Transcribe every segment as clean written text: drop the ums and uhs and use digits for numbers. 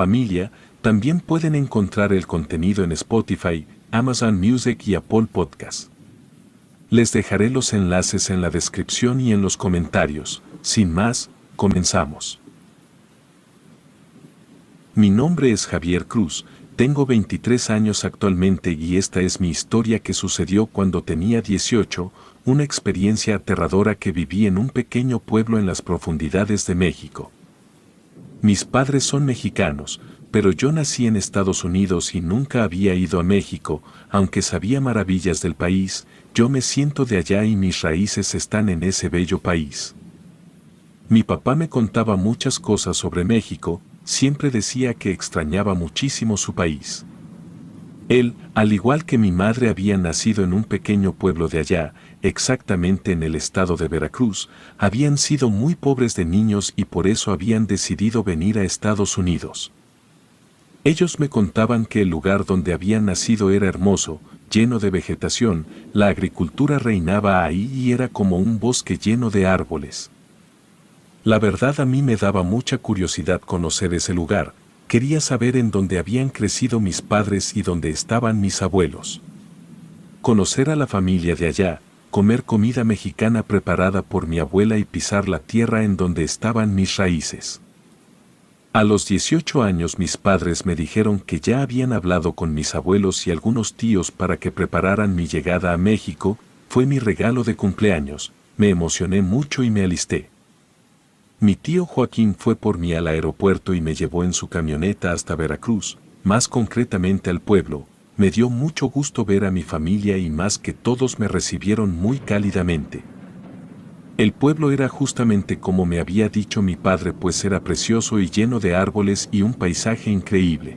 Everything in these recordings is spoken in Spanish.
Familia, también pueden encontrar el contenido en Spotify, Amazon Music y Apple Podcasts. Les dejaré los enlaces en la descripción y en los comentarios. Sin más, comenzamos. Mi nombre es Javier Cruz, tengo 23 años actualmente y esta es mi historia que sucedió cuando tenía 18, una experiencia aterradora que viví en un pequeño pueblo en las profundidades de México. Mis padres son mexicanos, pero yo nací en Estados Unidos y nunca había ido a México, aunque sabía maravillas del país, yo me siento de allá y mis raíces están en ese bello país. Mi papá me contaba muchas cosas sobre México, siempre decía que extrañaba muchísimo su país. Él, al igual que mi madre, había nacido en un pequeño pueblo de allá, exactamente en el estado de Veracruz, habían sido muy pobres de niños y por eso habían decidido venir a Estados Unidos. Ellos me contaban que el lugar donde habían nacido era hermoso, lleno de vegetación, la agricultura reinaba ahí y era como un bosque lleno de árboles. La verdad a mí me daba mucha curiosidad conocer ese lugar, quería saber en dónde habían crecido mis padres y dónde estaban mis abuelos. Conocer a la familia de allá, comer comida mexicana preparada por mi abuela y pisar la tierra en donde estaban mis raíces. A los 18 años mis padres me dijeron que ya habían hablado con mis abuelos y algunos tíos para que prepararan mi llegada a México, fue mi regalo de cumpleaños, me emocioné mucho y me alisté. Mi tío Joaquín fue por mí al aeropuerto y me llevó en su camioneta hasta Veracruz, más concretamente al pueblo. Me dio mucho gusto ver a mi familia y más que todos me recibieron muy cálidamente. El pueblo era justamente como me había dicho mi padre, pues era precioso y lleno de árboles y un paisaje increíble.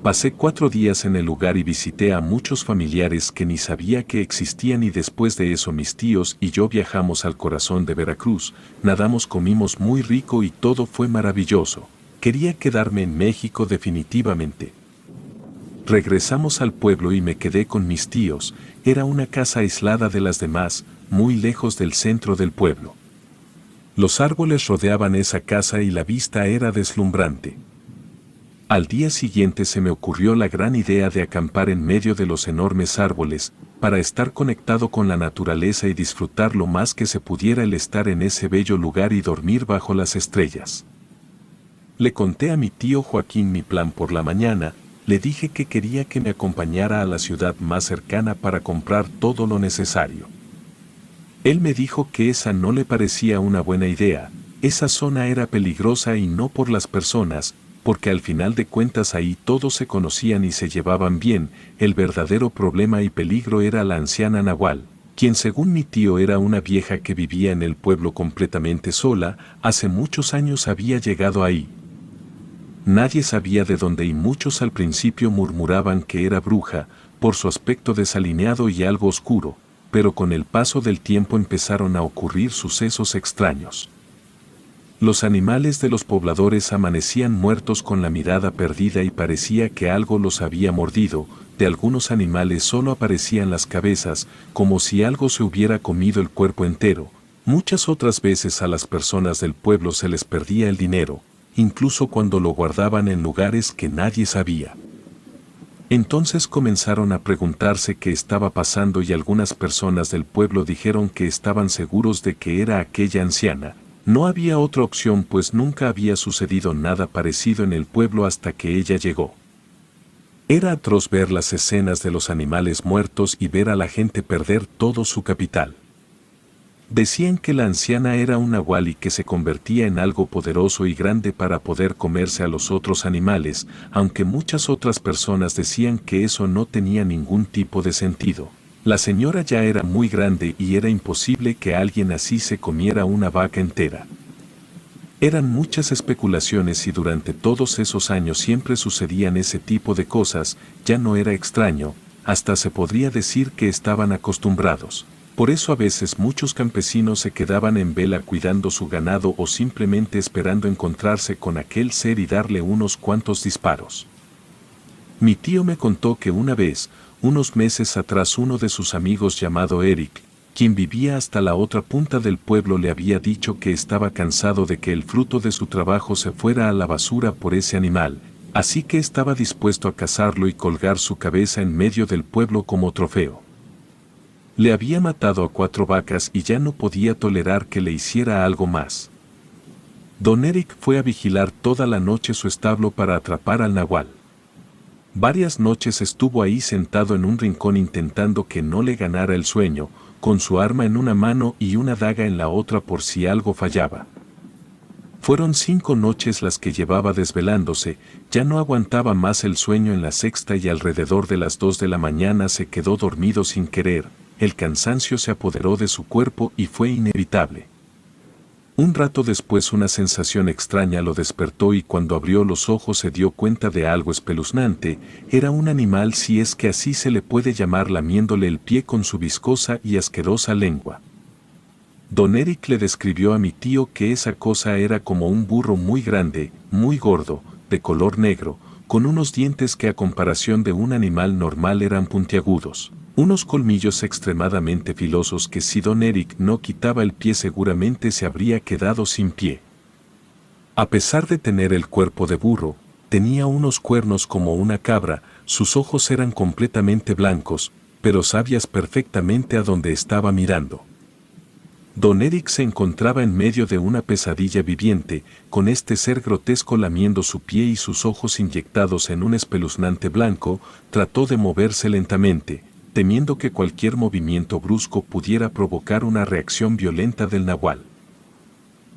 Pasé 4 días en el lugar y visité a muchos familiares que ni sabía que existían y después de eso mis tíos y yo viajamos al corazón de Veracruz, nadamos, comimos muy rico y todo fue maravilloso. Quería quedarme en México definitivamente. Regresamos al pueblo y me quedé con mis tíos, era una casa aislada de las demás, muy lejos del centro del pueblo. Los árboles rodeaban esa casa y la vista era deslumbrante. Al día siguiente se me ocurrió la gran idea de acampar en medio de los enormes árboles, para estar conectado con la naturaleza y disfrutar lo más que se pudiera el estar en ese bello lugar y dormir bajo las estrellas. Le conté a mi tío Joaquín mi plan por la mañana, le dije que quería que me acompañara a la ciudad más cercana para comprar todo lo necesario. Él me dijo que esa no le parecía una buena idea, esa zona era peligrosa y no por las personas, porque al final de cuentas ahí todos se conocían y se llevaban bien, el verdadero problema y peligro era la anciana Nahual, quien según mi tío era una vieja que vivía en el pueblo completamente sola, hace muchos años había llegado ahí. Nadie sabía de dónde y muchos al principio murmuraban que era bruja, por su aspecto desalineado y algo oscuro, pero con el paso del tiempo empezaron a ocurrir sucesos extraños. Los animales de los pobladores amanecían muertos con la mirada perdida y parecía que algo los había mordido, de algunos animales solo aparecían las cabezas, como si algo se hubiera comido el cuerpo entero. Muchas otras veces a las personas del pueblo se les perdía el dinero, incluso cuando lo guardaban en lugares que nadie sabía. Entonces comenzaron a preguntarse qué estaba pasando y algunas personas del pueblo dijeron que estaban seguros de que era aquella anciana. No había otra opción pues nunca había sucedido nada parecido en el pueblo hasta que ella llegó. Era atroz ver las escenas de los animales muertos y ver a la gente perder todo su capital. Decían que la anciana era un nahual y que se convertía en algo poderoso y grande para poder comerse a los otros animales, aunque muchas otras personas decían que eso no tenía ningún tipo de sentido. La señora ya era muy grande y era imposible que alguien así se comiera una vaca entera. Eran muchas especulaciones y durante todos esos años siempre sucedían ese tipo de cosas, ya no era extraño, hasta se podría decir que estaban acostumbrados. Por eso a veces muchos campesinos se quedaban en vela cuidando su ganado o simplemente esperando encontrarse con aquel ser y darle unos cuantos disparos. Mi tío me contó que una vez, unos meses atrás, uno de sus amigos llamado Eric, quien vivía hasta la otra punta del pueblo, le había dicho que estaba cansado de que el fruto de su trabajo se fuera a la basura por ese animal, así que estaba dispuesto a cazarlo y colgar su cabeza en medio del pueblo como trofeo. Le había matado a 4 vacas y ya no podía tolerar que le hiciera algo más. Don Eric fue a vigilar toda la noche su establo para atrapar al nahual. Varias noches estuvo ahí sentado en un rincón intentando que no le ganara el sueño, con su arma en una mano y una daga en la otra por si algo fallaba. Fueron 5 noches las que llevaba desvelándose, ya no aguantaba más el sueño en la sexta y alrededor de las 2 de la mañana se quedó dormido sin querer, el cansancio se apoderó de su cuerpo y fue inevitable. Un rato después una sensación extraña lo despertó y cuando abrió los ojos se dio cuenta de algo espeluznante, era un animal, si es que así se le puede llamar, lamiéndole el pie con su viscosa y asquerosa lengua. Don Eric le describió a mi tío que esa cosa era como un burro muy grande, muy gordo, de color negro, con unos dientes que a comparación de un animal normal eran puntiagudos. Unos colmillos extremadamente filosos que si don Eric no quitaba el pie seguramente se habría quedado sin pie. A pesar de tener el cuerpo de burro, tenía unos cuernos como una cabra, sus ojos eran completamente blancos, pero sabías perfectamente a dónde estaba mirando. Don Eric se encontraba en medio de una pesadilla viviente, con este ser grotesco lamiendo su pie y sus ojos inyectados en un espeluznante blanco, trató de moverse lentamente, temiendo que cualquier movimiento brusco pudiera provocar una reacción violenta del nahual.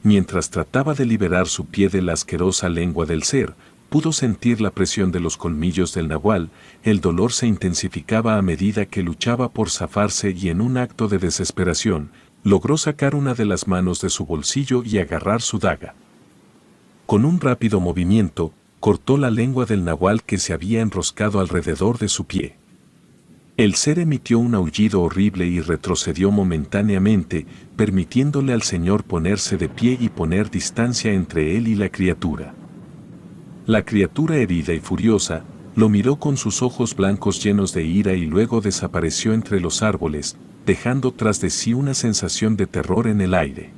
Mientras trataba de liberar su pie de la asquerosa lengua del ser, pudo sentir la presión de los colmillos del nahual, el dolor se intensificaba a medida que luchaba por zafarse y en un acto de desesperación, logró sacar una de las manos de su bolsillo y agarrar su daga. Con un rápido movimiento, cortó la lengua del nahual que se había enroscado alrededor de su pie. El ser emitió un aullido horrible y retrocedió momentáneamente, permitiéndole al señor ponerse de pie y poner distancia entre él y la criatura. La criatura, herida y furiosa, lo miró con sus ojos blancos llenos de ira y luego desapareció entre los árboles, dejando tras de sí una sensación de terror en el aire.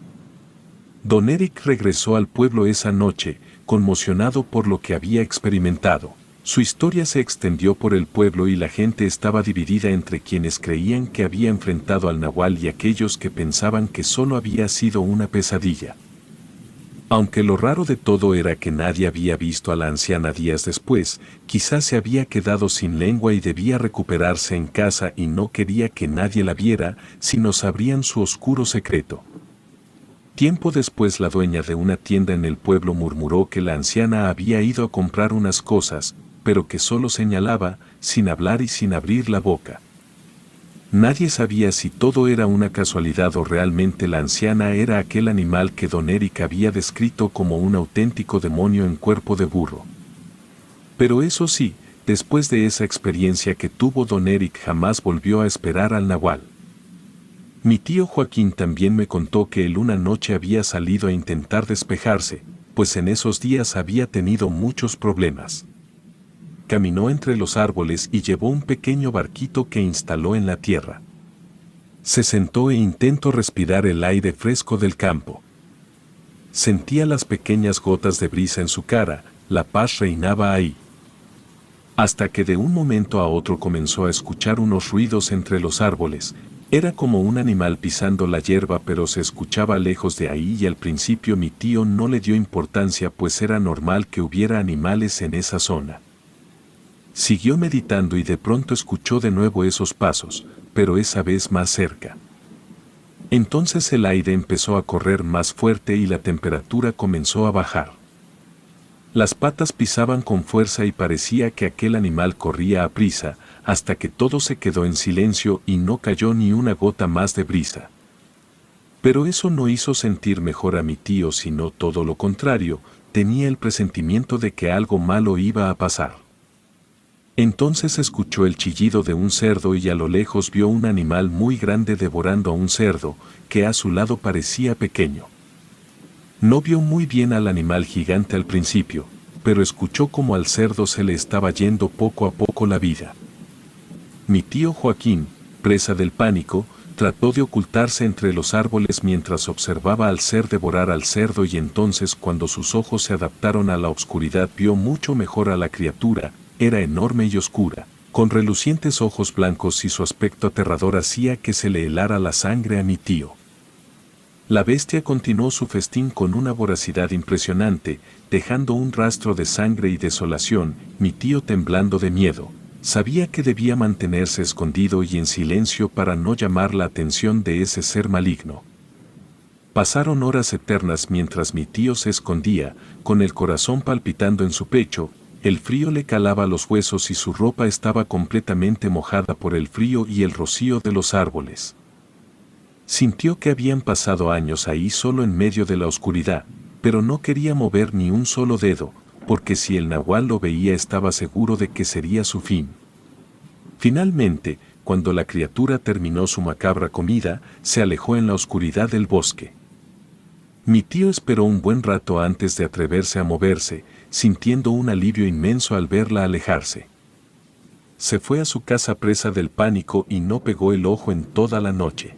Don Eric regresó al pueblo esa noche, conmocionado por lo que había experimentado. Su historia se extendió por el pueblo y la gente estaba dividida entre quienes creían que había enfrentado al nahual y aquellos que pensaban que solo había sido una pesadilla. Aunque lo raro de todo era que nadie había visto a la anciana días después, quizás se había quedado sin lengua y debía recuperarse en casa y no quería que nadie la viera, sino sabrían su oscuro secreto. Tiempo después la dueña de una tienda en el pueblo murmuró que la anciana había ido a comprar unas cosas, pero que solo señalaba, sin hablar y sin abrir la boca. Nadie sabía si todo era una casualidad o realmente la anciana era aquel animal que don Eric había descrito como un auténtico demonio en cuerpo de burro. Pero eso sí, después de esa experiencia que tuvo don Eric jamás volvió a esperar al nahual. Mi tío Joaquín también me contó que él una noche había salido a intentar despejarse, pues en esos días había tenido muchos problemas. Caminó entre los árboles y llevó un pequeño barquito que instaló en la tierra. Se sentó e intentó respirar el aire fresco del campo. Sentía las pequeñas gotas de brisa en su cara, la paz reinaba ahí. Hasta que de un momento a otro comenzó a escuchar unos ruidos entre los árboles. Era como un animal pisando la hierba, pero se escuchaba lejos de ahí y al principio mi tío no le dio importancia, pues era normal que hubiera animales en esa zona. Siguió meditando y de pronto escuchó de nuevo esos pasos, pero esa vez más cerca. Entonces el aire empezó a correr más fuerte y la temperatura comenzó a bajar. Las patas pisaban con fuerza y parecía que aquel animal corría a prisa, hasta que todo se quedó en silencio y no cayó ni una gota más de brisa. Pero eso no hizo sentir mejor a mi tío, sino todo lo contrario, tenía el presentimiento de que algo malo iba a pasar. Entonces escuchó el chillido de un cerdo y a lo lejos vio un animal muy grande devorando a un cerdo, que a su lado parecía pequeño. No vio muy bien al animal gigante al principio, pero escuchó como al cerdo se le estaba yendo poco a poco la vida. Mi tío Joaquín, presa del pánico, Trató de ocultarse entre los árboles mientras observaba al ser devorar al cerdo, y entonces, cuando sus ojos se adaptaron a la oscuridad, vio mucho mejor a la criatura. Era enorme y oscura, con relucientes ojos blancos, y su aspecto aterrador hacía que se le helara la sangre a mi tío. La bestia continuó su festín con una voracidad impresionante, dejando un rastro de sangre y desolación. Mi tío, temblando de miedo, sabía que debía mantenerse escondido y en silencio para no llamar la atención de ese ser maligno. Pasaron horas eternas mientras mi tío se escondía, con el corazón palpitando en su pecho. El frío le calaba los huesos y su ropa estaba completamente mojada por el frío y el rocío de los árboles. Sintió que habían pasado años ahí solo en medio de la oscuridad, pero no quería mover ni un solo dedo, porque si el nahual lo veía estaba seguro de que sería su fin. Finalmente, cuando la criatura terminó su macabra comida, se alejó en la oscuridad del bosque. Mi tío esperó un buen rato antes de atreverse a moverse, sintiendo un alivio inmenso al verla alejarse. Se fue a su casa presa del pánico y no pegó el ojo en toda la noche.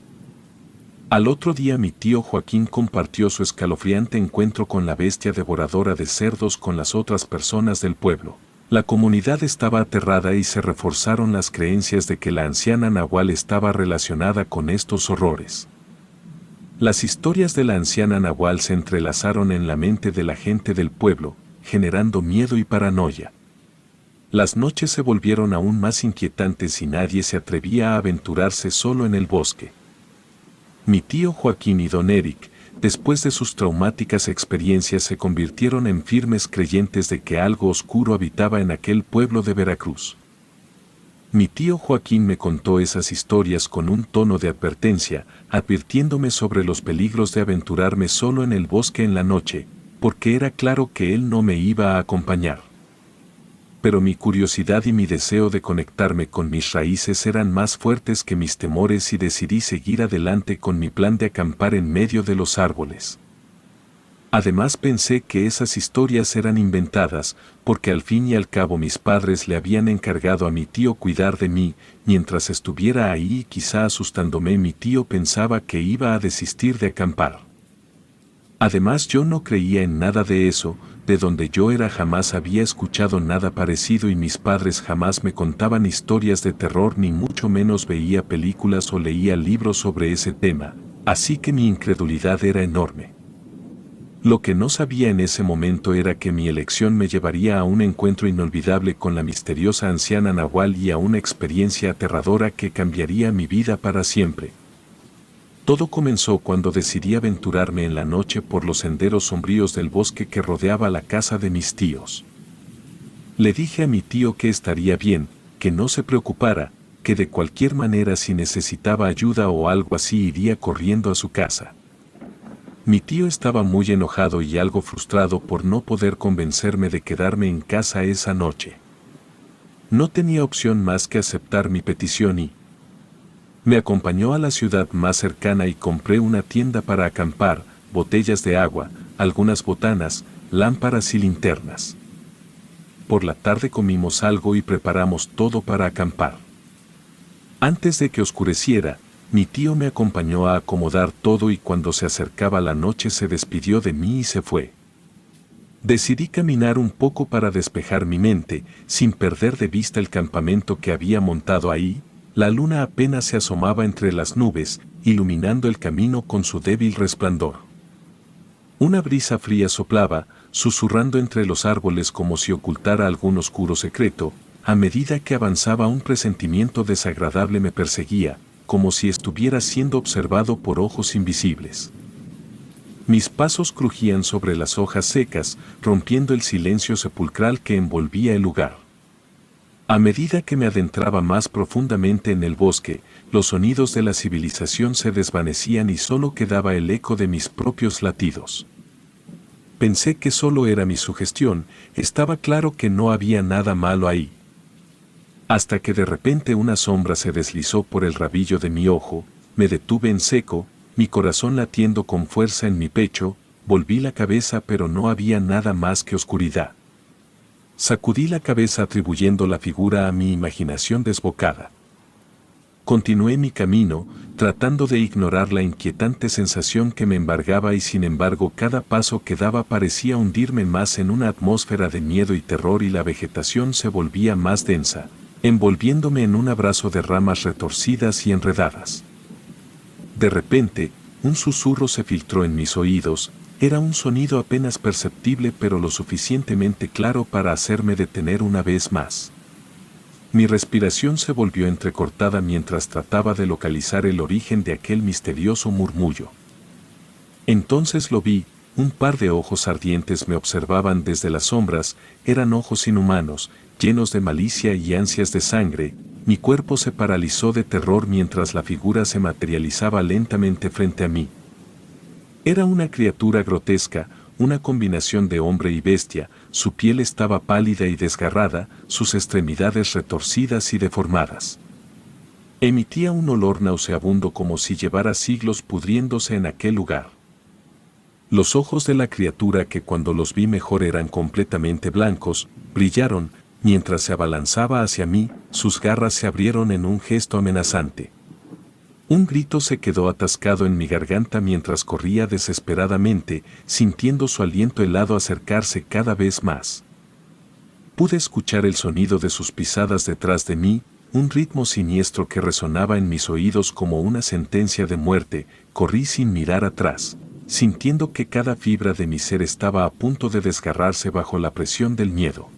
Al otro día mi tío Joaquín compartió su escalofriante encuentro con la bestia devoradora de cerdos con las otras personas del pueblo. La comunidad estaba aterrada y se reforzaron las creencias de que la anciana Nahual estaba relacionada con estos horrores. Las historias de la anciana Nahual se entrelazaron en la mente de la gente del pueblo, generando miedo y paranoia. Las noches se volvieron aún más inquietantes y nadie se atrevía a aventurarse solo en el bosque. Mi tío Joaquín y don Eric, después de sus traumáticas experiencias, se convirtieron en firmes creyentes de que algo oscuro habitaba en aquel pueblo de Veracruz. Mi tío Joaquín me contó esas historias con un tono de advertencia, advirtiéndome sobre los peligros de aventurarme solo en el bosque en la noche, porque era claro que él no me iba a acompañar. Pero mi curiosidad y mi deseo de conectarme con mis raíces eran más fuertes que mis temores y decidí seguir adelante con mi plan de acampar en medio de los árboles. Además pensé que esas historias eran inventadas, porque al fin y al cabo mis padres le habían encargado a mi tío cuidar de mí. Mientras estuviera ahí y quizá asustándome, mi tío pensaba que iba a desistir de acampar. Además yo no creía en nada de eso. De donde yo era jamás había escuchado nada parecido y mis padres jamás me contaban historias de terror, ni mucho menos veía películas o leía libros sobre ese tema, así que mi incredulidad era enorme. Lo que no sabía en ese momento era que mi elección me llevaría a un encuentro inolvidable con la misteriosa anciana Nahual y a una experiencia aterradora que cambiaría mi vida para siempre. Todo comenzó cuando decidí aventurarme en la noche por los senderos sombríos del bosque que rodeaba la casa de mis tíos. Le dije a mi tío que estaría bien, que no se preocupara, que de cualquier manera si necesitaba ayuda o algo así iría corriendo a su casa. Mi tío estaba muy enojado y algo frustrado por no poder convencerme de quedarme en casa esa noche. No tenía opción más que aceptar mi petición y me acompañó a la ciudad más cercana y compré una tienda para acampar, botellas de agua, algunas botanas, lámparas y linternas. Por la tarde comimos algo y preparamos todo para acampar. Antes de que oscureciera, mi tío me acompañó a acomodar todo y cuando se acercaba la noche se despidió de mí y se fue. Decidí caminar un poco para despejar mi mente, sin perder de vista el campamento que había montado ahí. La luna apenas se asomaba entre las nubes, iluminando el camino con su débil resplandor. Una brisa fría soplaba, susurrando entre los árboles como si ocultara algún oscuro secreto. A medida que avanzaba, un presentimiento desagradable me perseguía, como si estuviera siendo observado por ojos invisibles. Mis pasos crujían sobre las hojas secas, rompiendo el silencio sepulcral que envolvía el lugar. A medida que me adentraba más profundamente en el bosque, los sonidos de la civilización se desvanecían y solo quedaba el eco de mis propios latidos. Pensé que solo era mi sugestión, estaba claro que no había nada malo ahí. Hasta que de repente una sombra se deslizó por el rabillo de mi ojo, me detuve en seco, mi corazón latiendo con fuerza en mi pecho, volví la cabeza pero no había nada más que oscuridad. Sacudí la cabeza atribuyendo la figura a mi imaginación desbocada. Continué mi camino, tratando de ignorar la inquietante sensación que me embargaba y sin embargo cada paso que daba parecía hundirme más en una atmósfera de miedo y terror y la vegetación se volvía más densa, envolviéndome en un abrazo de ramas retorcidas y enredadas. De repente, un susurro se filtró en mis oídos, era un sonido apenas perceptible pero lo suficientemente claro para hacerme detener una vez más. Mi respiración se volvió entrecortada mientras trataba de localizar el origen de aquel misterioso murmullo. Entonces lo vi, un par de ojos ardientes me observaban desde las sombras, eran ojos inhumanos, llenos de malicia y ansias de sangre, mi cuerpo se paralizó de terror mientras la figura se materializaba lentamente frente a mí. Era una criatura grotesca, una combinación de hombre y bestia, su piel estaba pálida y desgarrada, sus extremidades retorcidas y deformadas. Emitía un olor nauseabundo como si llevara siglos pudriéndose en aquel lugar. Los ojos de la criatura, que cuando los vi mejor eran completamente blancos, brillaron, mientras se abalanzaba hacia mí, sus garras se abrieron en un gesto amenazante. Un grito se quedó atascado en mi garganta mientras corría desesperadamente, sintiendo su aliento helado acercarse cada vez más. Pude escuchar el sonido de sus pisadas detrás de mí, un ritmo siniestro que resonaba en mis oídos como una sentencia de muerte. Corrí sin mirar atrás, sintiendo que cada fibra de mi ser estaba a punto de desgarrarse bajo la presión del miedo.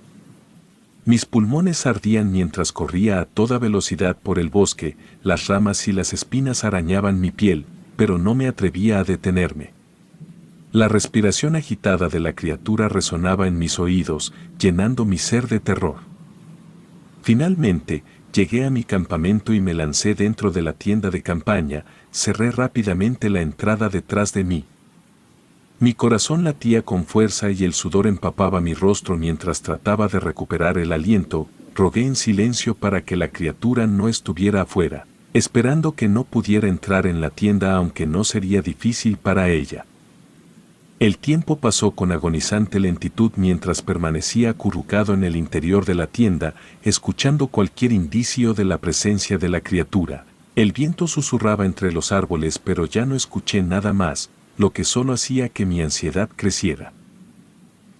Mis pulmones ardían mientras corría a toda velocidad por el bosque, las ramas y las espinas arañaban mi piel, pero no me atrevía a detenerme. La respiración agitada de la criatura resonaba en mis oídos, llenando mi ser de terror. Finalmente, llegué a mi campamento y me lancé dentro de la tienda de campaña, cerré rápidamente la entrada detrás de mí. Mi corazón latía con fuerza y el sudor empapaba mi rostro mientras trataba de recuperar el aliento. Rogué en silencio para que la criatura no estuviera afuera, esperando que no pudiera entrar en la tienda aunque no sería difícil para ella. El tiempo pasó con agonizante lentitud mientras permanecía acurrucado en el interior de la tienda, escuchando cualquier indicio de la presencia de la criatura. El viento susurraba entre los árboles pero ya no escuché nada más, lo que solo hacía que mi ansiedad creciera.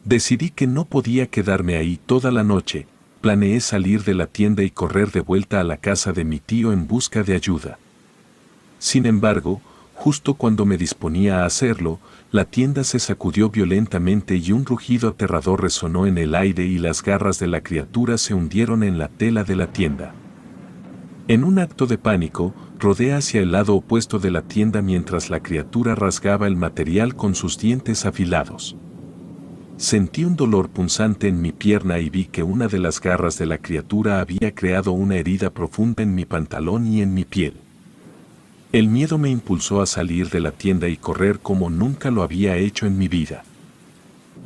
Decidí que no podía quedarme ahí toda la noche, planeé salir de la tienda y correr de vuelta a la casa de mi tío en busca de ayuda. Sin embargo, justo cuando me disponía a hacerlo, la tienda se sacudió violentamente y un rugido aterrador resonó en el aire y las garras de la criatura se hundieron en la tela de la tienda. En un acto de pánico, rodé hacia el lado opuesto de la tienda mientras la criatura rasgaba el material con sus dientes afilados. Sentí un dolor punzante en mi pierna y vi que una de las garras de la criatura había creado una herida profunda en mi pantalón y en mi piel. El miedo me impulsó a salir de la tienda y correr como nunca lo había hecho en mi vida.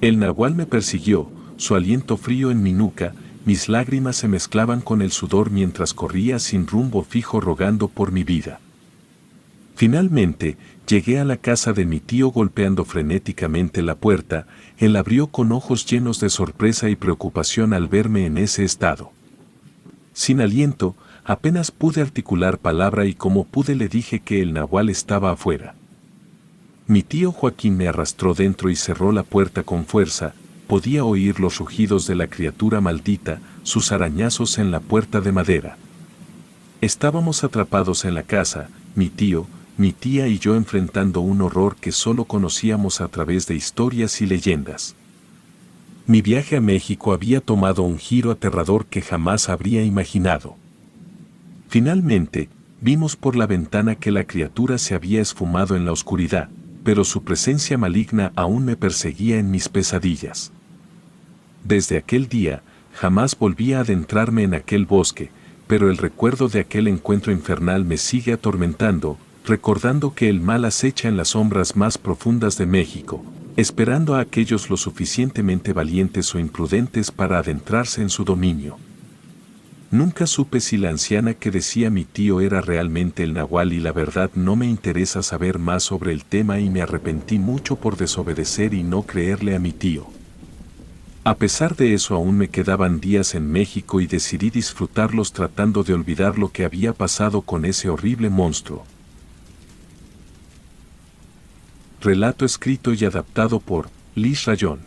El nahual me persiguió, su aliento frío en mi nuca, mis lágrimas se mezclaban con el sudor mientras corría sin rumbo fijo rogando por mi vida. Finalmente, llegué a la casa de mi tío golpeando frenéticamente la puerta. Él abrió con ojos llenos de sorpresa y preocupación al verme en ese estado. Sin aliento, apenas pude articular palabra y como pude le dije que el nahual estaba afuera. Mi tío Joaquín me arrastró dentro y cerró la puerta con fuerza. Podía oír los rugidos de la criatura maldita, sus arañazos en la puerta de madera. Estábamos atrapados en la casa, mi tío, mi tía y yo enfrentando un horror que solo conocíamos a través de historias y leyendas. Mi viaje a México había tomado un giro aterrador que jamás habría imaginado. Finalmente, vimos por la ventana que la criatura se había esfumado en la oscuridad, pero su presencia maligna aún me perseguía en mis pesadillas. Desde aquel día, jamás volví a adentrarme en aquel bosque, pero el recuerdo de aquel encuentro infernal me sigue atormentando, recordando que el mal acecha en las sombras más profundas de México, esperando a aquellos lo suficientemente valientes o imprudentes para adentrarse en su dominio. Nunca supe si la anciana que decía mi tío era realmente el nahual y la verdad no me interesa saber más sobre el tema y me arrepentí mucho por desobedecer y no creerle a mi tío. A pesar de eso aún me quedaban días en México y decidí disfrutarlos tratando de olvidar lo que había pasado con ese horrible monstruo. Relato escrito y adaptado por Liz Rayón.